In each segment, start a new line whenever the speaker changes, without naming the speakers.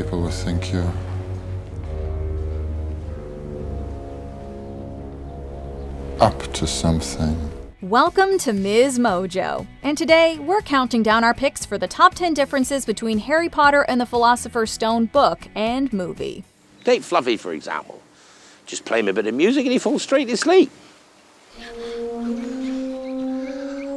People will think you're up to something.
Welcome to Ms. Mojo, and today we're counting down our picks for the top 10 differences between Harry Potter and the Philosopher's Stone book and movie.
Take Fluffy, for example. Just play him a bit of music and he falls straight to sleep.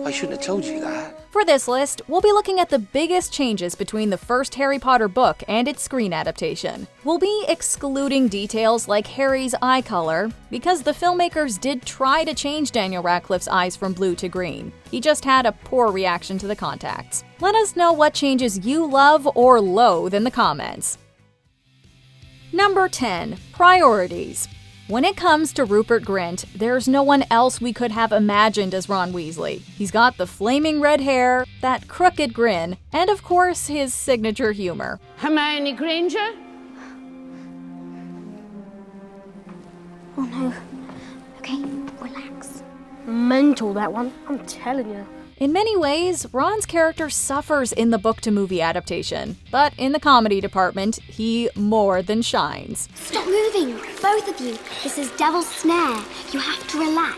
I shouldn't have told you that.
For this list, we'll be looking at the biggest changes between the first Harry Potter book and its screen adaptation. We'll be excluding details like Harry's eye color, because the filmmakers did try to change Daniel Radcliffe's eyes from blue to green. He just had a poor reaction to the contacts. Let us know what changes you love or loathe in the comments. Number 10. Priorities. When it comes to Rupert Grint, there's no one else we could have imagined as Ron Weasley. He's got the flaming red hair, that crooked grin, and of course his signature humor.
Hermione Granger?
Oh no. Okay, relax.
Mental, that one, I'm telling you.
In many ways, Ron's character suffers in the book-to-movie adaptation, but in the comedy department, he more than shines.
Stop moving, both of you. This is Devil's Snare. You have to relax.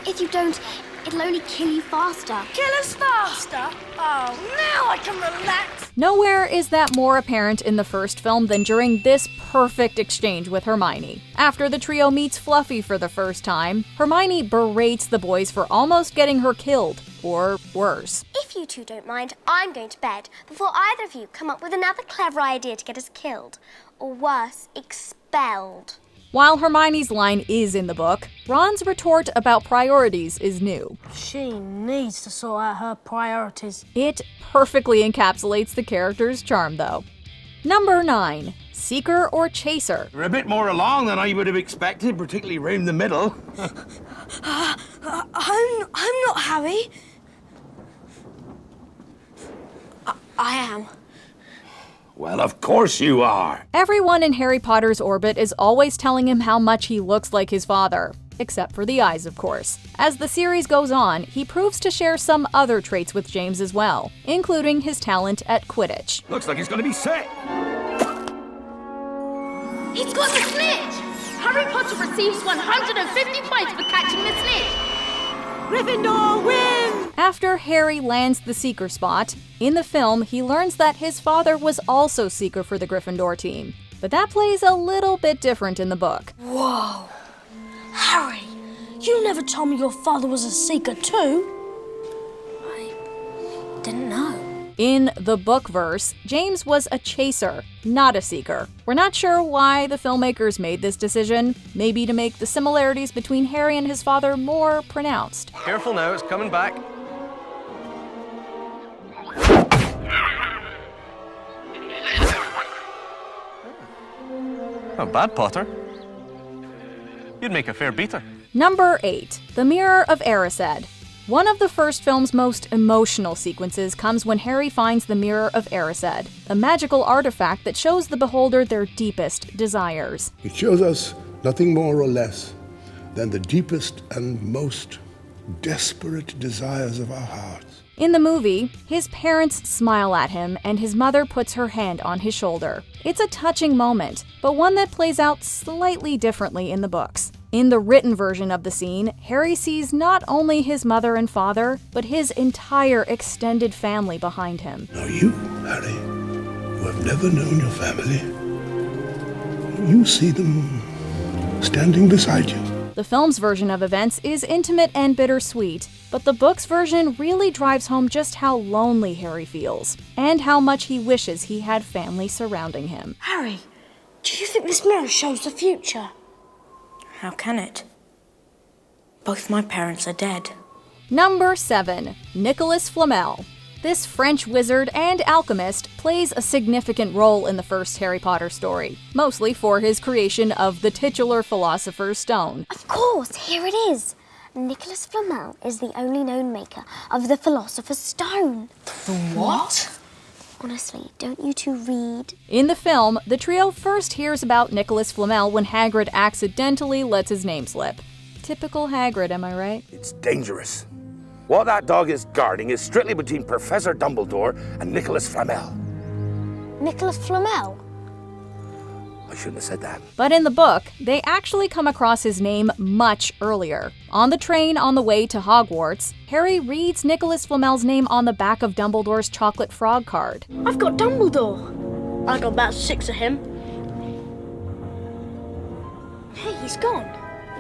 If you don't, it'll only kill you faster.
Kill us faster? Oh, now I can relax.
Nowhere is that more apparent in the first film than during this perfect exchange with Hermione. After the trio meets Fluffy for the first time, Hermione berates the boys for almost getting her killed, or worse.
If you two don't mind, I'm going to bed before either of you come up with another clever idea to get us killed. Or worse, expelled.
While Hermione's line is in the book, Ron's retort about priorities is new.
She needs to sort out her priorities.
It perfectly encapsulates the character's charm, though. Number 9. Seeker or Chaser.
You're a bit more along than I would have expected, particularly round the middle.
I'm not Harry. I am.
Well, of course you are.
Everyone in Harry Potter's orbit is always telling him how much he looks like his father. Except for the eyes, of course. As the series goes on, he proves to share some other traits with James as well, including his talent at Quidditch.
Looks like he's going to be sick.
He's got the snitch! Harry Potter receives 150 points for catching the snitch!
Gryffindor win!
After Harry lands the Seeker spot, in the film he learns that his father was also Seeker for the Gryffindor team. But that plays a little bit different in the book.
Whoa. Harry, you never told me your father was a seeker too. I didn't know.
In the book verse, James was a chaser, not a seeker. We're not sure why the filmmakers made this decision, maybe to make the similarities between Harry and his father more pronounced.
Careful now, it's coming back. Not bad, Potter. You'd make a fair beater.
Number 8. The Mirror of Erised. One of the first film's most emotional sequences comes when Harry finds the Mirror of Erised, a magical artifact that shows the beholder their deepest desires.
It shows us nothing more or less than the deepest and most desperate desires of our hearts.
In the movie, his parents smile at him and his mother puts her hand on his shoulder. It's a touching moment, but one that plays out slightly differently in the books. In the written version of the scene, Harry sees not only his mother and father, but his entire extended family behind him.
Now you, Harry, who have never known your family, you see them standing beside you.
The film's version of events is intimate and bittersweet, but the book's version really drives home just how lonely Harry feels, and how much he wishes he had family surrounding him.
Harry, do you think this mirror shows the future? How can it? Both my parents are dead.
Number 7. Nicholas Flamel. This French wizard and alchemist plays a significant role in the first Harry Potter story, mostly for his creation of the titular Philosopher's Stone.
Of course, here it is. Nicholas Flamel is the only known maker of the Philosopher's Stone.
The what?
Honestly, don't you two read?
In the film, the trio first hears about Nicholas Flamel when Hagrid accidentally lets his name slip. Typical Hagrid, am I right?
It's dangerous. What that dog is guarding is strictly between Professor Dumbledore and Nicholas Flamel.
Nicholas Flamel?
I shouldn't have said that.
But in the book, they actually come across his name much earlier. On the train on the way to Hogwarts, Harry reads Nicholas Flamel's name on the back of Dumbledore's chocolate frog card.
I've got Dumbledore. I got about 6 of him. Hey, he's gone.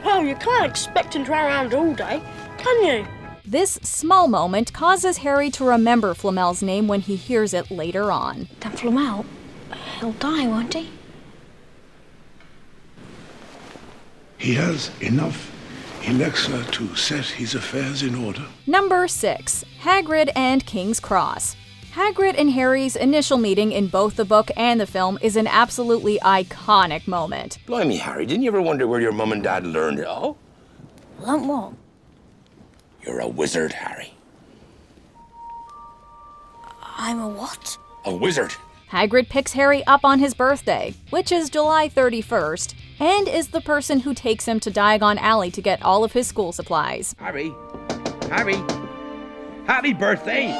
Well, you can't expect him to run around all day, can you?
This small moment causes Harry to remember Flamel's name when he hears it later on.
Then Flamel, he'll die, won't he?
He has enough elixir to set his affairs in order.
Number 6. Hagrid and King's Cross. Hagrid and Harry's initial meeting in both the book and the film is an absolutely iconic moment.
Blimey, Harry, didn't you ever wonder where your mum and dad learned it all?
Learned what?
You're a wizard, Harry.
I'm a what?
A wizard.
Hagrid picks Harry up on his birthday, which is July 31st, and is the person who takes him to Diagon Alley to get all of his school supplies.
Harry. Harry. Happy birthday.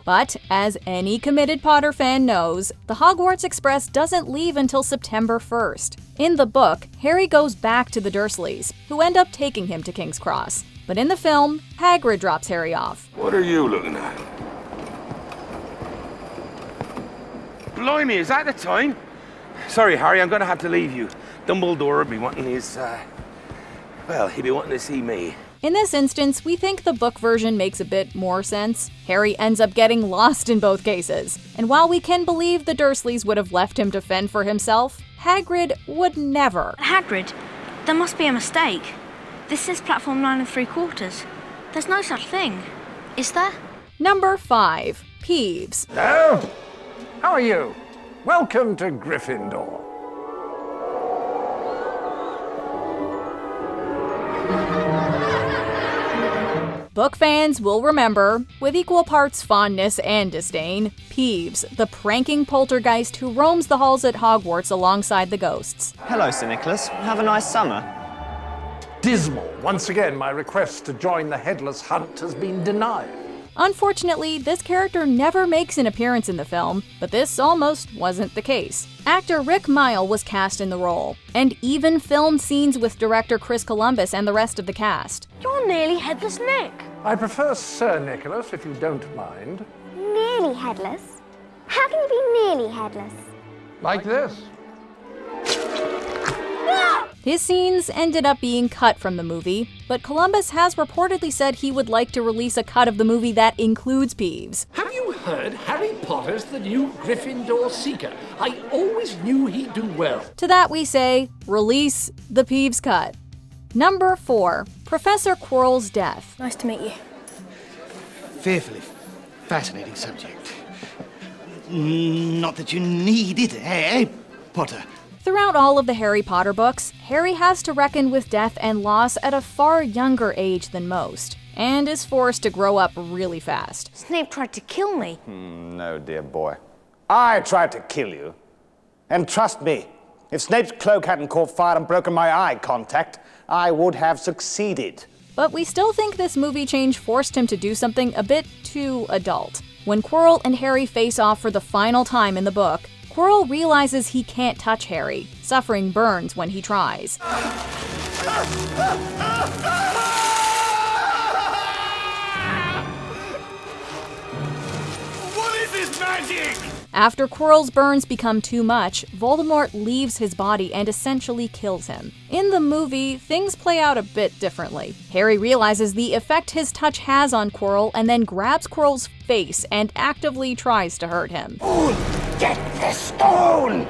But, as any committed Potter fan knows, the Hogwarts Express doesn't leave until September 1st. In the book, Harry goes back to the Dursleys, who end up taking him to King's Cross. But in the film, Hagrid drops Harry off.
What are you looking at? Blimey, is that the time? Sorry, Harry, I'm going to have to leave you. Dumbledore will be wanting his, well, he'll be wanting to see me.
In this instance, we think the book version makes a bit more sense. Harry ends up getting lost in both cases. And while we can believe the Dursleys would have left him to fend for himself, Hagrid would never.
Hagrid, there must be a mistake. This says platform 9 3/4. There's no such thing. Is there?
Number 5. Peeves.
Hello? How are you? Welcome to Gryffindor.
Book fans will remember, with equal parts fondness and disdain, Peeves, the pranking poltergeist who roams the halls at Hogwarts alongside the ghosts.
Hello, Sir Nicholas. Have a nice summer.
Dismal. Once again, my request to join the Headless Hunt has been denied.
Unfortunately, this character never makes an appearance in the film, but this almost wasn't the case. Actor Rick Mile was cast in the role, and even filmed scenes with director Chris Columbus and the rest of the cast.
You're nearly Headless Nick.
I prefer Sir Nicholas, if you don't mind.
Nearly headless? How can you be nearly headless?
Like this.
His scenes ended up being cut from the movie, but Columbus has reportedly said he would like to release a cut of the movie that includes Peeves.
Have you heard Harry Potter's the new Gryffindor Seeker? I always knew he'd do well.
To that we say, release the Peeves cut. Number 4. Professor Quirrell's death.
Nice to meet you.
Fearfully fascinating subject. Not that you need it, eh, Potter?
Throughout all of the Harry Potter books, Harry has to reckon with death and loss at a far younger age than most, and is forced to grow up really fast.
Snape tried to kill me.
No, dear boy. I tried to kill you. And trust me, if Snape's cloak hadn't caught fire and broken my eye contact, I would have succeeded.
But we still think this movie change forced him to do something a bit too adult. When Quirrell and Harry face off for the final time in the book, Quirrell realizes he can't touch Harry, suffering burns when he tries.
What is this magic?
After Quirrell's burns become too much, Voldemort leaves his body and essentially kills him. In the movie, things play out a bit differently. Harry realizes the effect his touch has on Quirrell and then grabs Quirrell's face and actively tries to hurt him.
Get the stone!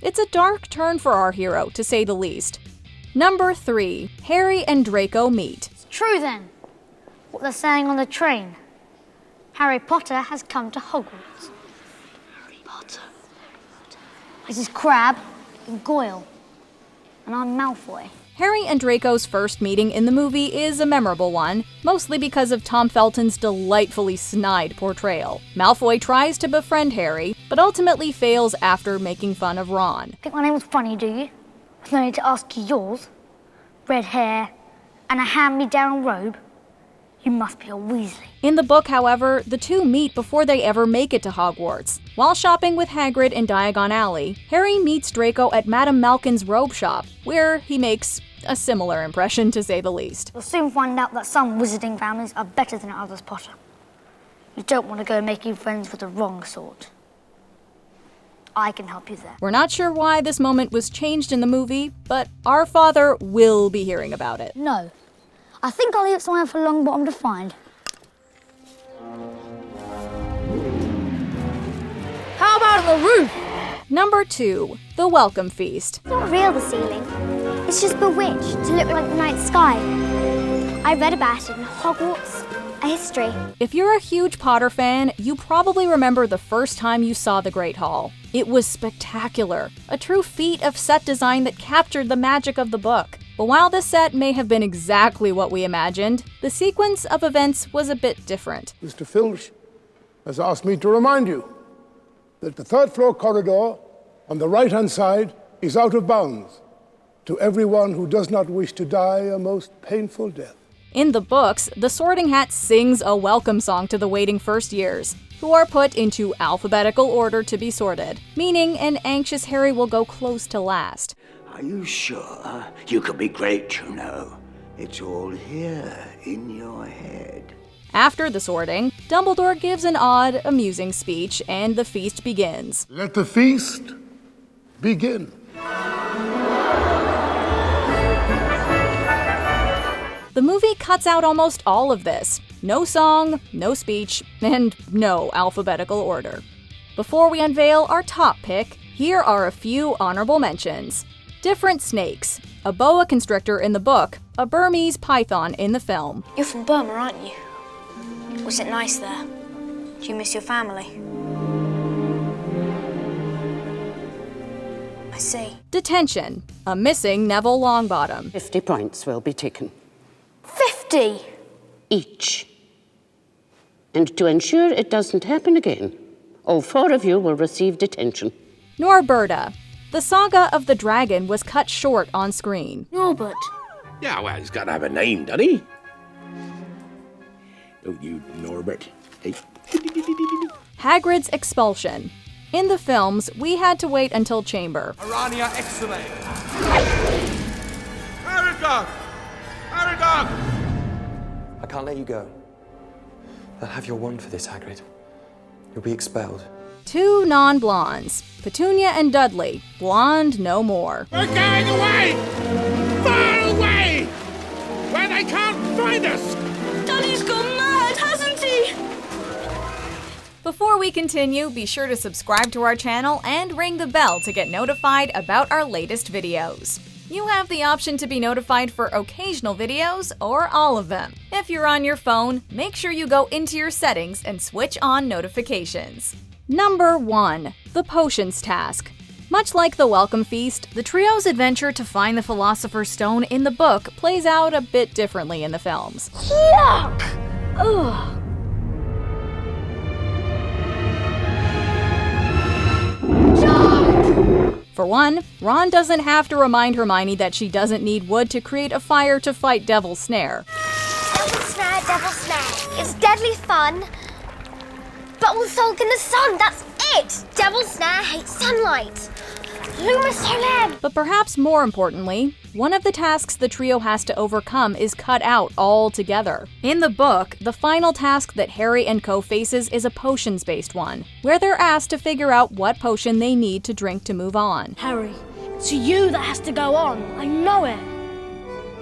It's a dark turn for our hero, to say the least. Number 3. Harry and Draco meet.
True then, what they're saying on the train. Harry Potter has come to Hogwarts. Harry Potter. This is Crabbe and Goyle, and I'm Malfoy.
Harry and Draco's first meeting in the movie is a memorable one, mostly because of Tom Felton's delightfully snide portrayal. Malfoy tries to befriend Harry, but ultimately fails after making fun of Ron.
Think my name was funny, do you? No need to ask you yours. Red hair, and a hand-me-down robe? You must be a Weasley.
In the book, however, the two meet before they ever make it to Hogwarts. While shopping with Hagrid in Diagon Alley, Harry meets Draco at Madame Malkin's robe shop, where he makes a similar impression, to say the least.
You'll soon find out that some wizarding families are better than others, Potter. You don't want to go making friends with the wrong sort. I can help you there.
We're not sure why this moment was changed in the movie, but our father will be hearing about it.
No. I think I'll leave it somewhere for Longbottom to find.
How about the roof?
Number 2, The Welcome Feast.
It's not real, the ceiling. It's just bewitched to look like the night sky. I read about it in Hogwarts, a history.
If you're a huge Potter fan, you probably remember the first time you saw the Great Hall. It was spectacular, a true feat of set design that captured the magic of the book. But while the set may have been exactly what we imagined, the sequence of events was a bit different.
Mr. Filch has asked me to remind you that the third-floor corridor on the right-hand side is out of bounds to everyone who does not wish to die a most painful death.
In the books, the Sorting Hat sings a welcome song to the waiting first years, who are put into alphabetical order to be sorted, meaning an anxious Harry will go close to last.
Are you sure? You could be great, you know. It's all here in your head.
After the sorting, Dumbledore gives an odd, amusing speech, and the feast begins.
Let the feast begin.
The movie cuts out almost all of this. No song, no speech, and no alphabetical order. Before we unveil our top pick, here are a few honorable mentions. Different snakes. A boa constrictor in the book, a Burmese python in the film.
You're from Burma, aren't you? Was it nice there? Do you miss your family? I see.
Detention. A missing Neville Longbottom.
50 points will be taken.
50?
Each. And to ensure it doesn't happen again, all 4 of you will receive detention.
Norberta. The saga of the dragon was cut short on screen.
Norbert.
Yeah, well, he's got to have a name, doesn't he? Don't you, Norbert? Hey.
Hagrid's expulsion. In the films, we had to wait until Chamber.
Arania Exile. Aragog! Aragog!
I can't let you go. They'll have your wand for this, Hagrid. You'll be expelled.
2 non-blondes, Petunia and Dudley, blonde no more.
We're going away! Far away! Where they can't find us!
Dudley's gone mad, hasn't he?
Before we continue, be sure to subscribe to our channel and ring the bell to get notified about our latest videos. You have the option to be notified for occasional videos or all of them. If you're on your phone, make sure you go into your settings and switch on notifications. Number 1. The Potions Task. Much like the Welcome Feast, the trio's adventure to find the Philosopher's Stone in the book plays out a bit differently in the films.
Yuck! Ugh.
For one, Ron doesn't have to remind Hermione that she doesn't need wood to create a fire to fight Devil's Snare.
Devil's Snare, Devil's Snare. It's deadly fun, but we'll sulk in the sun, that's it! Devil's Snare hates sunlight. Luma Solem!
But perhaps more importantly, one of the tasks the trio has to overcome is cut out altogether. In the book, the final task that Harry and co faces is a potions-based one, where they're asked to figure out what potion they need to drink to move on.
Harry, it's you that has to go on. I know it.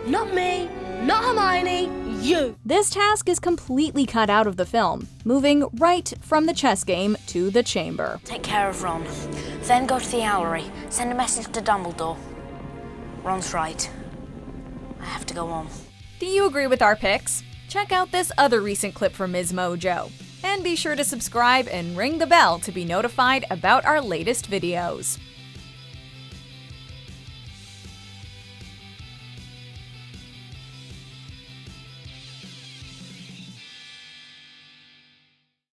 Not me, not Hermione, you.
This task is completely cut out of the film, moving right from the chess game to the chamber.
Take care of Ron. Then go to the Owlery. Send a message to Dumbledore. Ron's right. I have to go on.
Do you agree with our picks? Check out this other recent clip from Ms. Mojo. And be sure to subscribe and ring the bell to be notified about our latest videos.